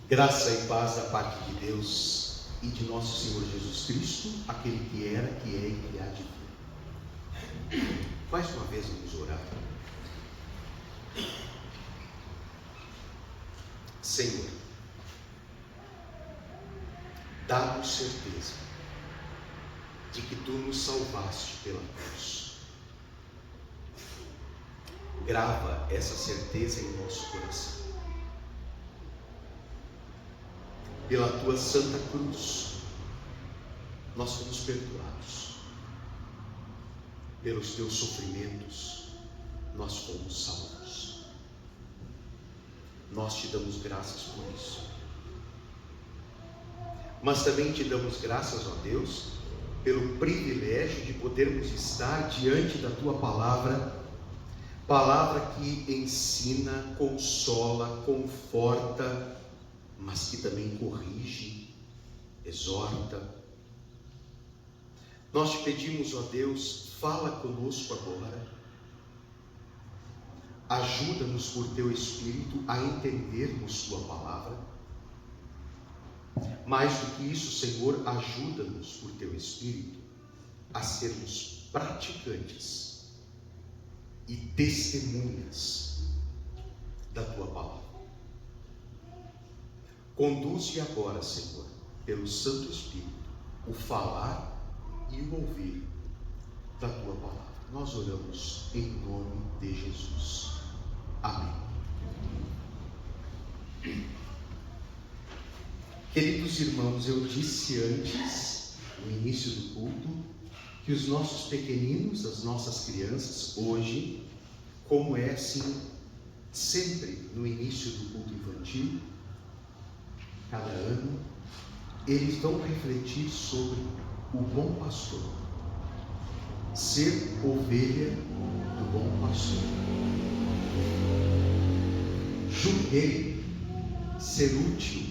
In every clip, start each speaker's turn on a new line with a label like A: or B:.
A: Graça e paz da parte de Deus e de nosso Senhor Jesus Cristo, aquele que era, que é e que há de vir. Mais uma vez vamos orar. Senhor, dá-nos certeza de que Tu nos salvaste pela cruz. Grava essa certeza em nosso coração. Pela Tua Santa Cruz, nós fomos perdoados. Pelos Teus sofrimentos, nós fomos salvos. Nós Te damos graças por isso. Mas também Te damos graças, ó Deus, pelo privilégio de podermos estar diante da Tua palavra, palavra que ensina, consola, conforta, mas que também corrige, exorta. Nós Te pedimos, ó Deus, fala conosco agora. Ajuda-nos por Teu Espírito a entendermos Tua palavra. Mais do que isso, Senhor, ajuda-nos por Teu Espírito a sermos praticantes e testemunhas da Tua palavra. Conduze agora, Senhor, pelo Santo Espírito, o falar e o ouvir da Tua palavra. Nós oramos em nome de Jesus. Amém. Queridos irmãos, eu disse antes, no início do culto, que os nossos pequeninos, as nossas crianças, hoje, como é assim, sempre no início do culto infantil, cada ano, eles vão refletir sobre o bom pastor, ser ovelha do bom pastor. Julguei ser útil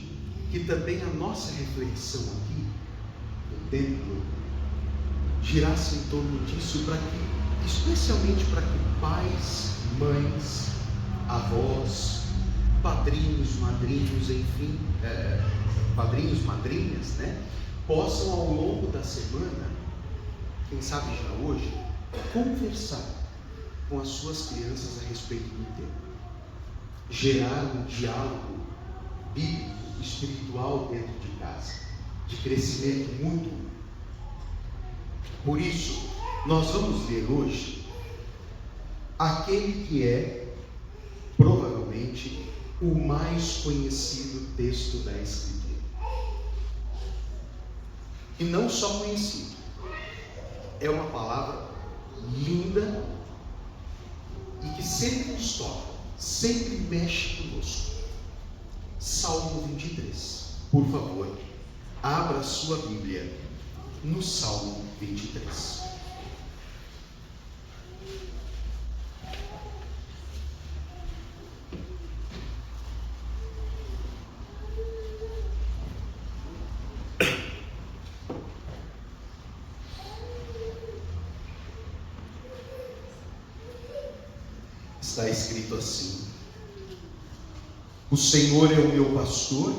A: que também a nossa reflexão aqui no templo girasse em torno disso, para que, especialmente para que pais, mães, avós, padrinhos, madrinhos, enfim, padrinhos, madrinhas, né, possam ao longo da semana, quem sabe já hoje, conversar com as suas crianças a respeito do tema, gerar um diálogo bíblico, espiritual dentro de casa, de crescimento mútuo. Por isso, nós vamos ler hoje aquele que é provavelmente o mais conhecido texto da Escritura. E não só conhecido, é uma palavra linda e que sempre nos toca, sempre mexe conosco. Salmo 23. Por favor, abra sua Bíblia no Salmo 23. Está escrito assim: o Senhor é o meu pastor,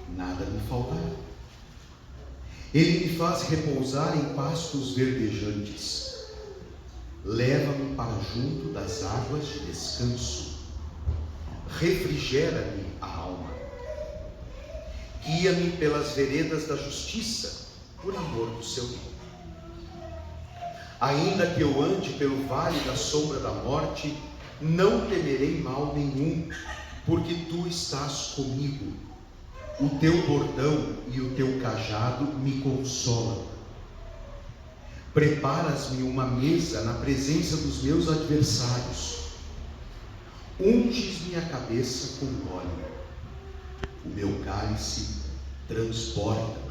A: nada me faltará. Ele me faz repousar em pastos verdejantes. Leva-me para junto das águas de descanso. Refrigera-me a alma. Guia-me pelas veredas da justiça, por amor do seu nome. Ainda que eu ande pelo vale da sombra da morte, não temerei mal nenhum, porque Tu estás comigo. O Teu bordão e o Teu cajado me consolam. Preparas-me uma mesa na presença dos meus adversários. Unges minha cabeça com óleo. O meu cálice transborda.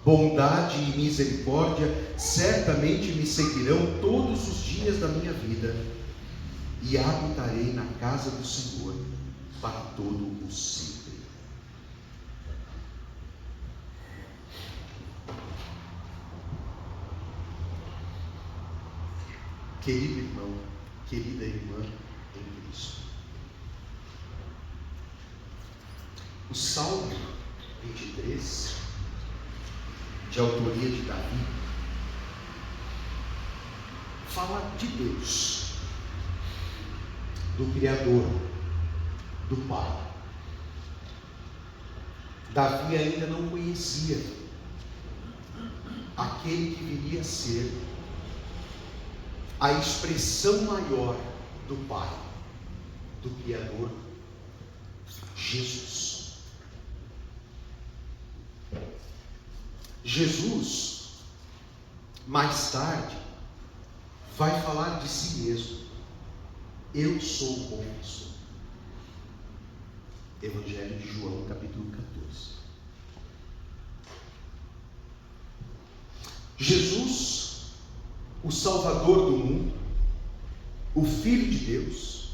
A: Bondade e misericórdia certamente me seguirão todos os dias da minha vida, e habitarei na casa do Senhor para todo o sempre. Querido irmão, querida irmã em Cristo, O Salmo 23, de autoria de Davi, fala de Deus, do Criador, do Pai. Davi ainda não conhecia aquele que viria a ser a expressão maior do Pai, do Criador, Jesus. Jesus, mais tarde, vai falar de si mesmo: eu sou o bom pastor. Evangelho de João, capítulo 14. Jesus, o Salvador do mundo, o Filho de Deus,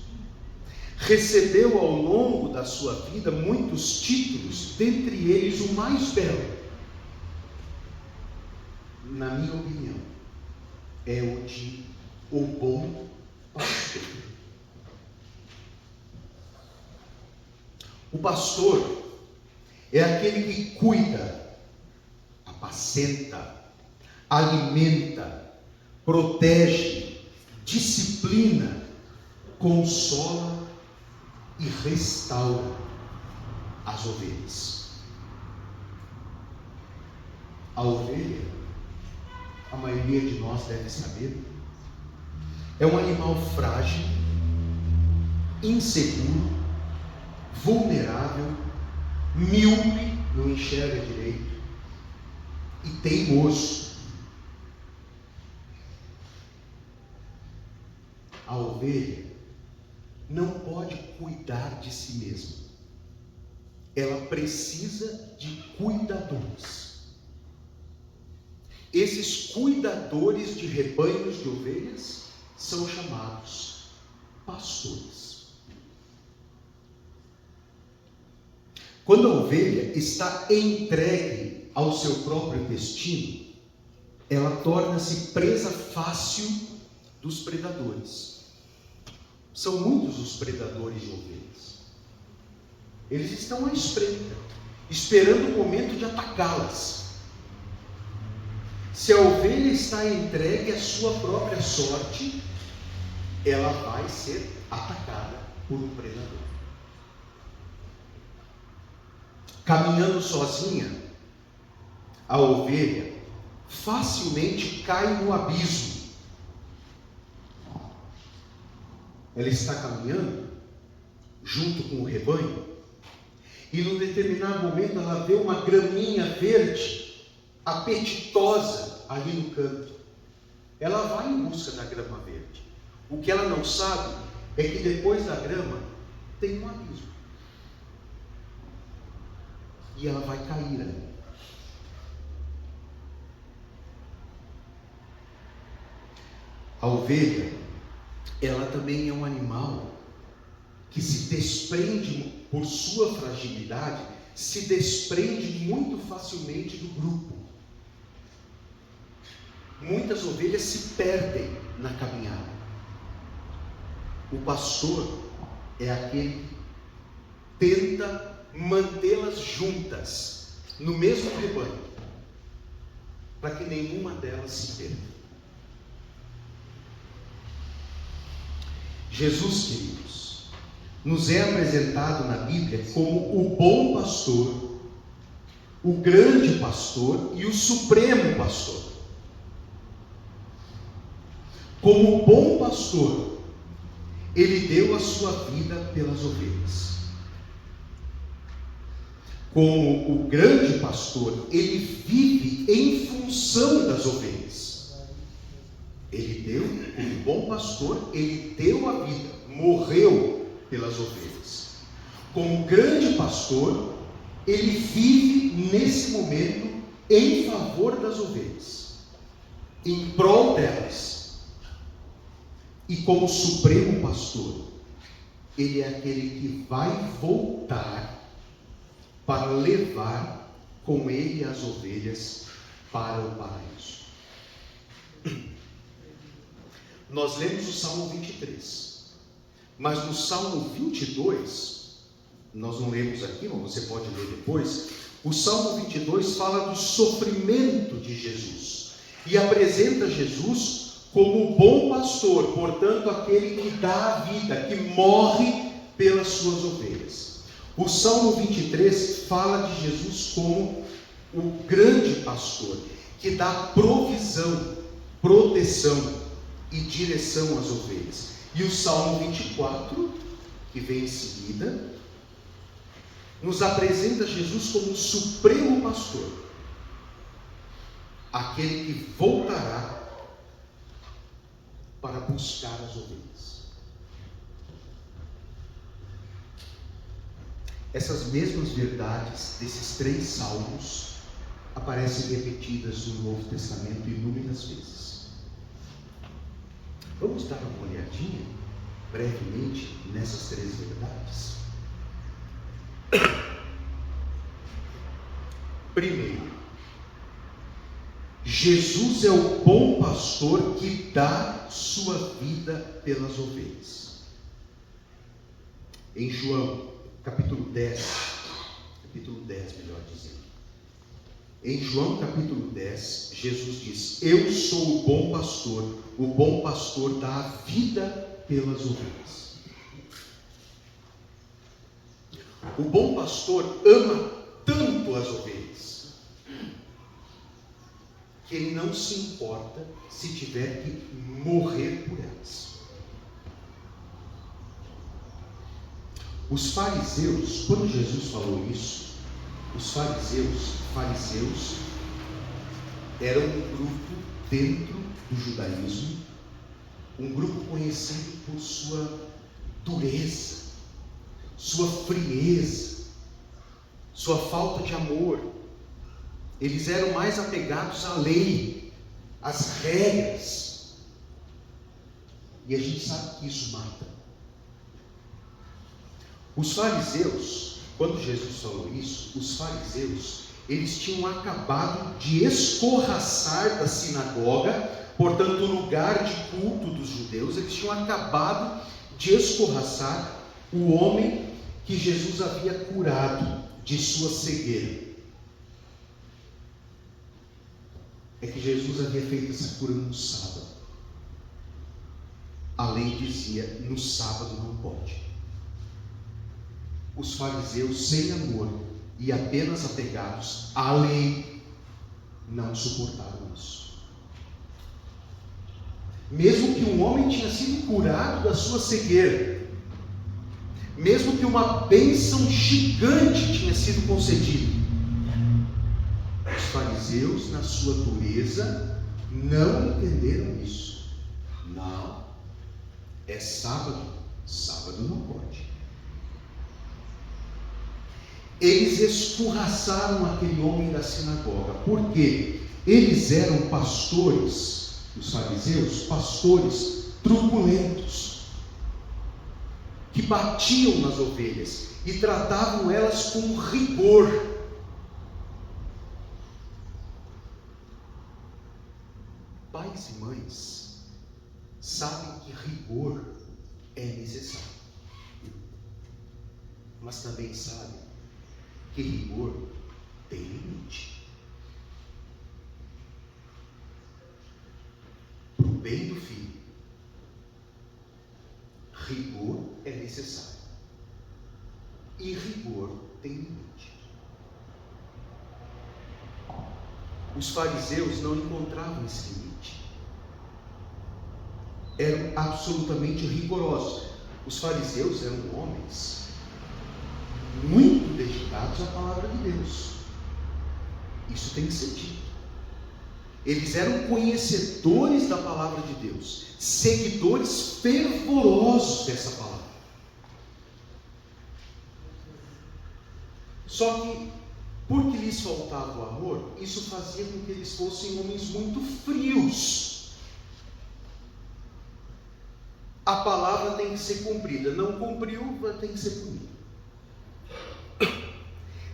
A: recebeu ao longo da sua vida muitos títulos, dentre eles o mais belo, na minha opinião, é o de o bom pastor. O pastor é aquele que cuida, apacenta, alimenta, protege, disciplina, consola e restaura as ovelhas. A ovelha, a maioria de nós deve saber, é um animal frágil, inseguro, vulnerável, míope, não enxerga direito, e teimoso. A ovelha não pode cuidar de si mesma. Ela precisa de cuidadores. Esses cuidadores de rebanhos de ovelhas são chamados pastores. Quando a ovelha está entregue ao seu próprio destino, ela torna-se presa fácil dos predadores. São muitos os predadores de ovelhas. Eles estão à espreita, esperando o momento de atacá-las. Se a ovelha está entregue à sua própria sorte, ela vai ser atacada por um predador. Caminhando sozinha, a ovelha facilmente cai no abismo. Ela está caminhando junto com o rebanho e num determinado momento ela vê uma graminha verde, apetitosa ali no canto. Ela vai em busca da grama verde. O que ela não sabe é que depois da grama tem um abismo. E ela vai cair ali. A ovelha, ela também é um animal que se desprende, por sua fragilidade, se desprende muito facilmente do grupo. Muitas ovelhas se perdem na caminhada. O pastor é aquele que tenta mantê-las juntas, no mesmo rebanho, para que nenhuma delas se perca. Jesus, queridos, nos é apresentado na Bíblia como o bom pastor, o grande pastor e o supremo pastor. Como bom pastor, ele deu a sua vida pelas ovelhas. Como o grande pastor, ele vive em função das ovelhas. Ele deu, como bom pastor, ele deu a vida, morreu pelas ovelhas. Como grande pastor, ele vive nesse momento em favor das ovelhas, em prol delas. E como supremo pastor, ele é aquele que vai voltar para levar com ele as ovelhas para o paraíso. Nós lemos o Salmo 23, mas no Salmo 22, nós não lemos aqui, mas você pode ler depois. O Salmo 22 fala do sofrimento de Jesus e apresenta Jesus como o bom pastor, portanto, aquele que dá a vida, que morre pelas suas ovelhas. O Salmo 23 fala de Jesus como o grande pastor, que dá provisão, proteção e direção às ovelhas. E o Salmo 24, que vem em seguida, nos apresenta Jesus como o supremo pastor, aquele que voltará para buscar as ovelhas. Essas mesmas verdades desses 3 salmos aparecem repetidas no Novo Testamento inúmeras vezes. Vamos dar uma olhadinha brevemente nessas 3 verdades. Primeiro, Jesus é o bom pastor que dá sua vida pelas ovelhas. Em João, capítulo 10, melhor dizendo. Em João capítulo 10, Jesus diz: eu sou o bom pastor dá a vida pelas ovelhas. O bom pastor ama tanto as ovelhas, que ele não se importa se tiver que morrer por elas. Os fariseus, quando Jesus falou isso, os fariseus eram um grupo dentro do judaísmo, um grupo conhecido por sua dureza, sua frieza, sua falta de amor. Eles eram mais apegados à lei, às regras. E a gente sabe que isso mata. Os fariseus, quando Jesus falou isso, os fariseus, eles tinham acabado de escorraçar da sinagoga, portanto, o lugar de culto dos judeus, eles tinham acabado de escorraçar o homem que Jesus havia curado de sua cegueira. É que Jesus havia feito essa cura no sábado. A lei dizia: no sábado não pode. Os fariseus, sem amor e apenas apegados à lei, não suportaram isso. Mesmo que um homem tinha sido curado da sua cegueira, mesmo que uma bênção gigante tinha sido concedida, os fariseus, na sua dureza, não entenderam isso. Não, é sábado, sábado não pode. Eles escorraçaram aquele homem da sinagoga. Por quê? Eles eram pastores, os fariseus, pastores truculentos, que batiam nas ovelhas e tratavam elas com rigor. Pais e mães sabem que rigor é necessário, mas também sabem que rigor tem limite. Para o bem do filho, rigor é necessário, e rigor tem limite. Os fariseus não encontravam esse limite, eram absolutamente rigorosos. Os fariseus eram homens muito dedicados à palavra de Deus. Isso tem que ser dito. Eles eram conhecedores da palavra de Deus, seguidores fervorosos dessa palavra. Só que, porque lhes faltava o amor, isso fazia com que eles fossem homens muito frios. A palavra tem que ser cumprida. Não cumpriu, tem que ser punido.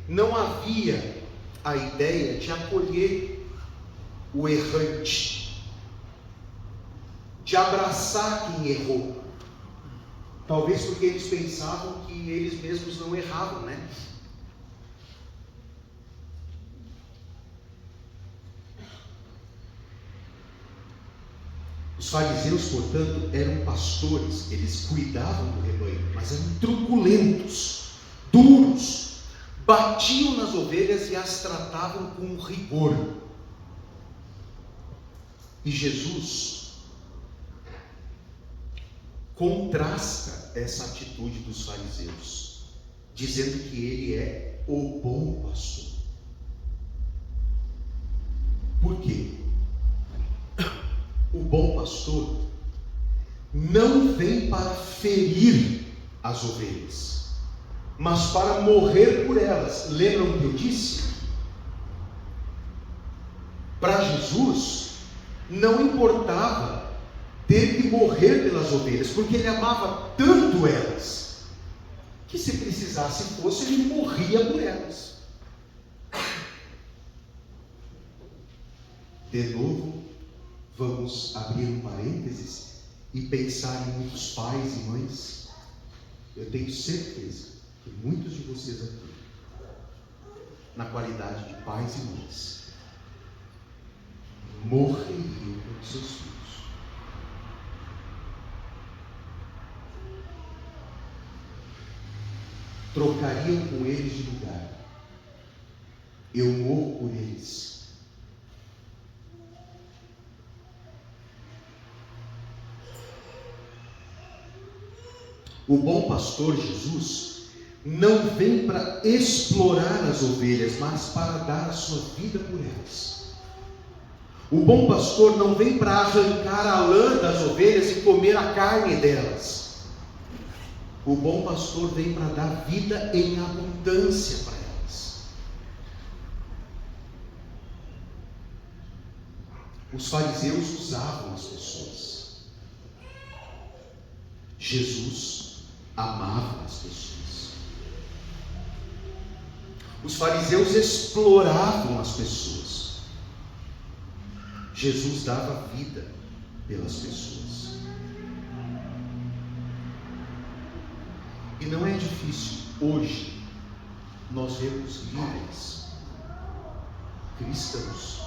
A: Não havia a ideia de acolher o errante, de abraçar quem errou. Talvez porque eles pensavam que eles mesmos não erravam, né? Os fariseus, portanto, eram pastores, eles cuidavam do rebanho, mas eram truculentos, duros, batiam nas ovelhas e as tratavam com rigor. E Jesus contrasta essa atitude dos fariseus, dizendo que ele é o bom pastor. Por quê? O bom pastor não vem para ferir as ovelhas, mas para morrer por elas. Lembram o que eu disse? Para Jesus, não importava ter que morrer pelas ovelhas, porque ele amava tanto elas, que se precisasse fosse, ele morria por elas. De novo, vamos abrir um parênteses e pensar em muitos pais e mães. Eu tenho certeza que muitos de vocês aqui, na qualidade de pais e mães, morreriam por seus filhos. Trocariam com eles de lugar. Eu morro por eles. O bom pastor Jesus não vem para explorar as ovelhas, mas para dar a sua vida por elas. O bom pastor não vem para arrancar a lã das ovelhas e comer a carne delas. O bom pastor vem para dar vida em abundância para elas. Os fariseus usavam as pessoas. Jesus amava as pessoas. Os fariseus exploravam as pessoas. Jesus dava vida pelas pessoas. E não é difícil hoje nós vemos líderes cristãos,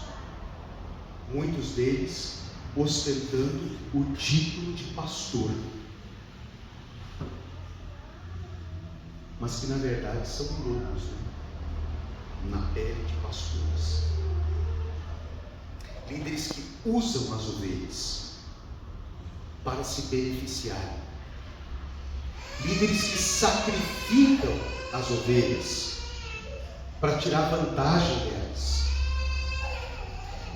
A: muitos deles ostentando o título de pastor, mas que na verdade são lobos, né? Na pele de pastores. Líderes que usam as ovelhas para se beneficiarem. Líderes que sacrificam as ovelhas para tirar vantagem delas.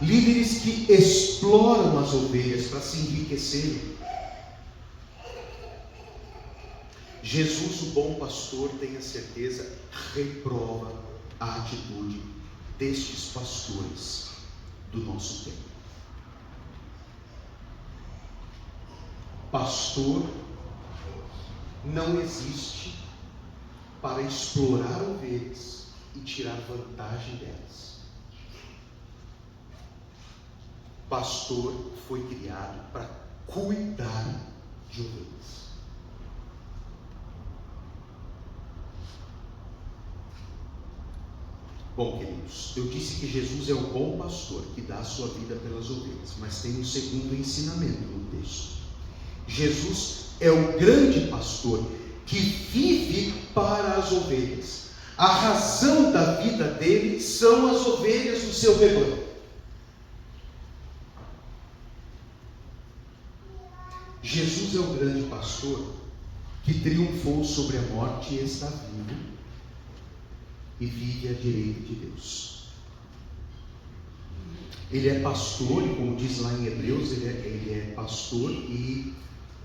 A: Líderes que exploram as ovelhas para se enriquecerem. Jesus, o bom pastor, tenha certeza, reprova a atitude destes pastores do nosso tempo. Pastor não existe para explorar ovelhas e tirar vantagem delas. Pastor foi criado para cuidar de ovelhas. Bom, queridos, eu disse que Jesus é o bom pastor que dá a sua vida pelas ovelhas, mas tem um segundo ensinamento no texto. Jesus é o grande pastor que vive para as ovelhas. A razão da vida dele são as ovelhas do seu rebanho. Jesus é o grande pastor que triunfou sobre a morte e está vivo e vive à direita de Deus. Ele é pastor, e como diz lá em Hebreus, ele é pastor e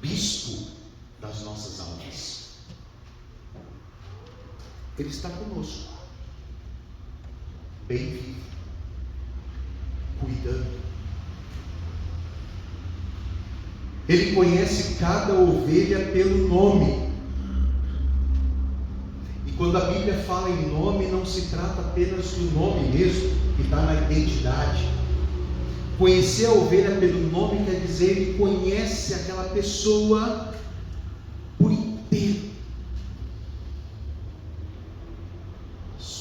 A: bispo das nossas almas. Ele está conosco, bem vivo, cuidando. Ele conhece cada ovelha pelo nome. E quando a Bíblia fala em nome, não se trata apenas do nome mesmo, que está na identidade. Conhecer a ovelha pelo nome quer dizer ele conhece aquela pessoa por inteiro.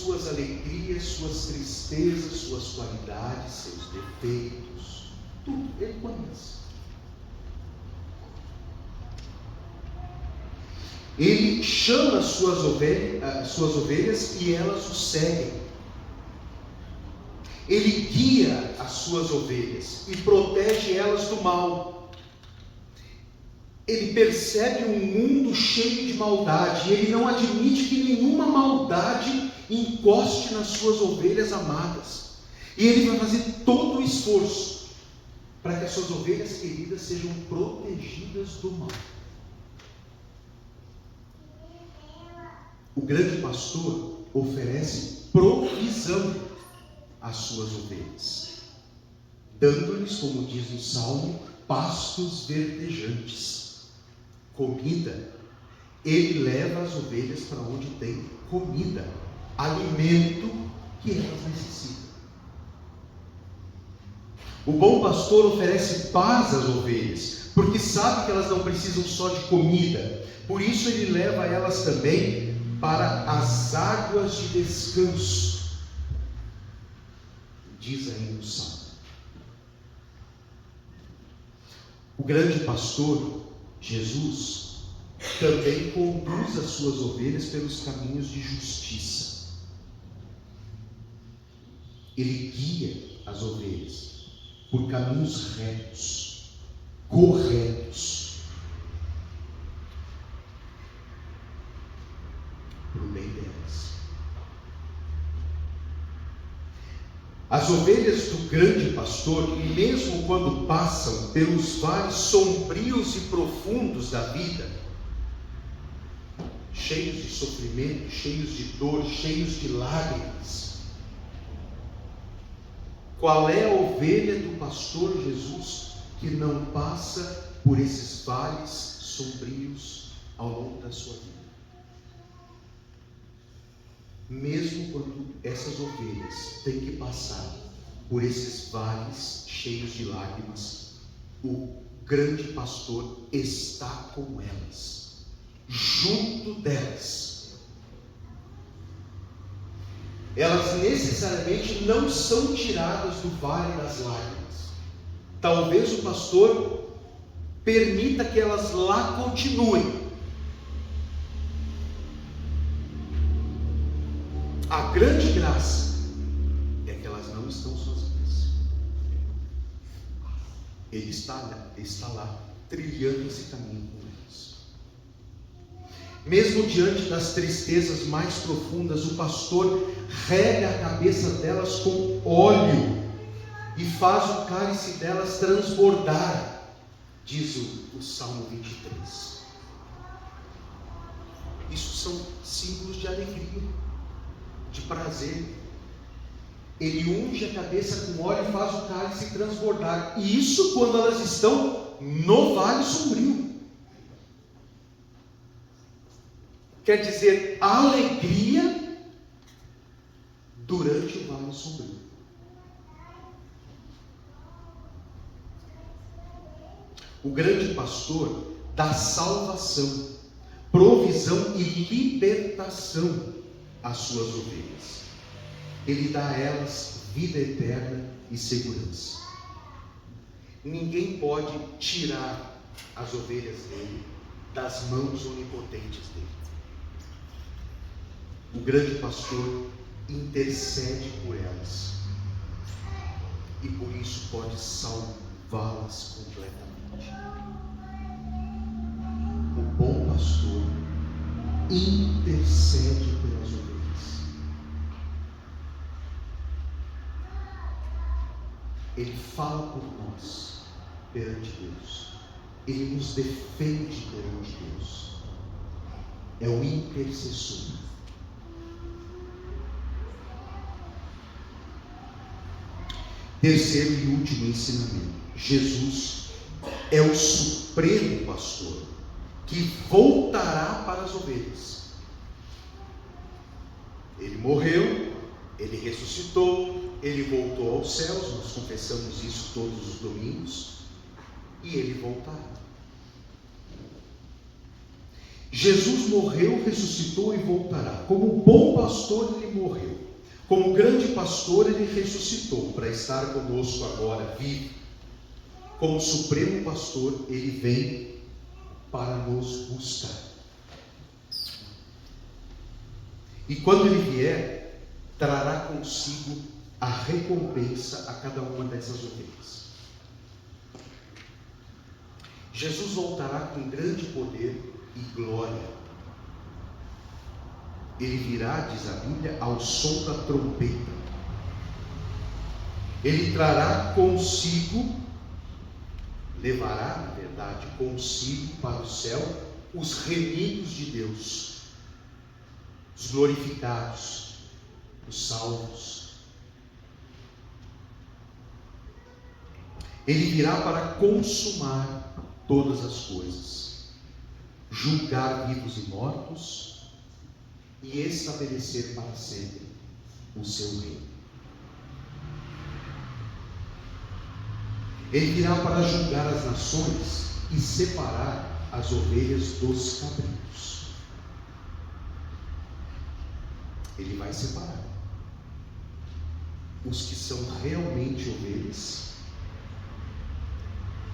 A: suas alegrias, suas tristezas, suas qualidades, seus defeitos, tudo Ele conhece. Ele chama as suas ovelhas e elas o seguem. Ele guia as suas ovelhas e protege elas do mal. Ele percebe um mundo cheio de maldade e ele não admite que nenhuma maldade encoste nas suas ovelhas amadas. E ele vai fazer todo o esforço para que as suas ovelhas queridas sejam protegidas do mal. O grande pastor oferece provisão às suas ovelhas, dando-lhes, como diz o Salmo, pastos verdejantes, comida. Ele leva as ovelhas para onde tem comida, alimento que elas necessitam. O bom pastor oferece paz às ovelhas, porque sabe que elas não precisam só de comida, por isso ele leva elas também para as águas de descanso, diz ainda o Salmo. O grande pastor, Jesus, também conduz as suas ovelhas pelos caminhos de justiça. Ele guia as ovelhas por caminhos retos, corretos, para o bem delas. As ovelhas do grande pastor, mesmo quando passam pelos vales sombrios e profundos da vida, cheios de sofrimento, cheios de dor, cheios de lágrimas, qual é a ovelha do pastor Jesus que não passa por esses vales sombrios ao longo da sua vida? Mesmo quando essas ovelhas têm que passar por esses vales cheios de lágrimas, o grande pastor está com elas, junto delas. Elas necessariamente não são tiradas do vale das lágrimas. Talvez o pastor permita que elas lá continuem. A grande graça é que elas não estão sozinhas. Ele está lá, trilhando esse caminho com elas. Mesmo diante das tristezas mais profundas, o pastor rega a cabeça delas com óleo e faz o cálice delas transbordar, diz o Salmo 23. Isso são símbolos de alegria, de prazer. Ele unge a cabeça com óleo e faz o cálice transbordar. E isso quando elas estão no vale sombrio. Quer dizer, alegria durante o vale sombrio. O grande pastor dá salvação, provisão e libertação às suas ovelhas. Ele dá a elas vida eterna e segurança. Ninguém pode tirar as ovelhas dele das mãos onipotentes dele. O grande pastor intercede por elas e por isso pode salvá-las completamente. O bom pastor intercede pelas ovelhas. Ele fala por nós perante Deus. Ele nos defende perante Deus. É o intercessor. Terceiro e último ensinamento: Jesus é o supremo pastor que voltará para as ovelhas. Ele morreu, ele ressuscitou, ele voltou aos céus, nós confessamos isso todos os domingos, e ele voltará. Jesus morreu, ressuscitou e voltará. Como bom pastor, ele morreu. Como grande pastor, ele ressuscitou para estar conosco agora, vivo. Como supremo pastor, ele vem para nos buscar. E quando ele vier, trará consigo a recompensa a cada uma dessas ovelhas. Jesus voltará com grande poder e glória. Ele virá, diz a Bíblia, ao som da trombeta. Ele trará consigo, levará, na verdade, consigo para o céu os remidos de Deus, os glorificados, os salvos. Ele virá para consumar todas as coisas, julgar vivos e mortos e estabelecer para sempre o seu reino. Ele virá para julgar as nações e separar as ovelhas dos cabritos. Ele vai separar os que são realmente ovelhas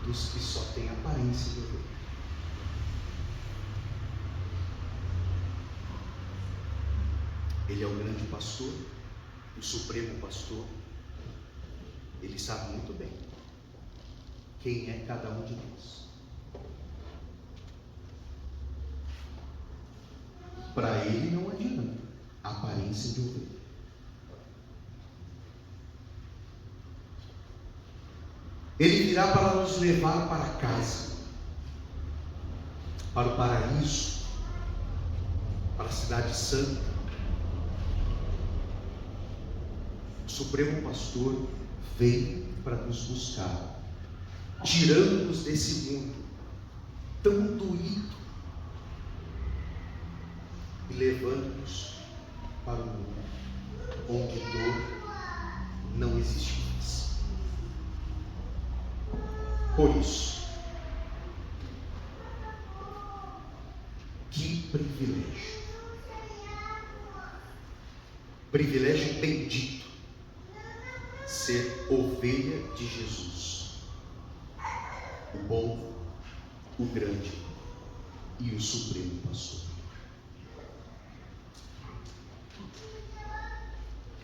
A: dos que só têm aparência de ovelha. Ele é o grande pastor, o supremo pastor. Ele sabe muito bem quem é cada um de nós. Para ele não adianta a aparência de ovelha. Ele virá para nos levar para casa, para o paraíso, para a cidade santa. O Supremo Pastor vem para nos buscar, tirando-nos desse mundo tão doído e levando-nos para um mundo onde dor não existe mais. Por isso, que privilégio bendito ser ovelha de Jesus, o bom, o grande e o supremo pastor.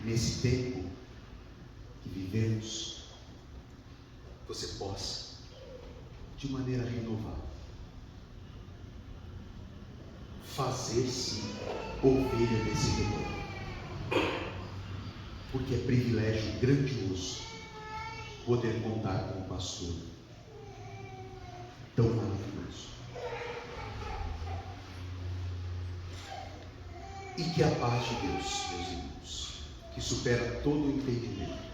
A: Nesse tempo que vivemos, você possa, de maneira renovada, fazer-se ovelha desse rebanho, porque é privilégio grandioso poder contar com um pastor tão maravilhoso. E que a paz de Deus, meus irmãos, que supera todo o entendimento,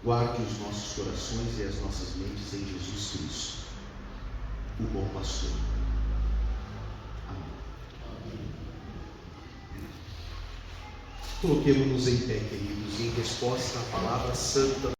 A: guarde os nossos corações e as nossas mentes em Jesus Cristo, o bom pastor. Amém. Coloquemos-nos em pé, queridos, em resposta à palavra santa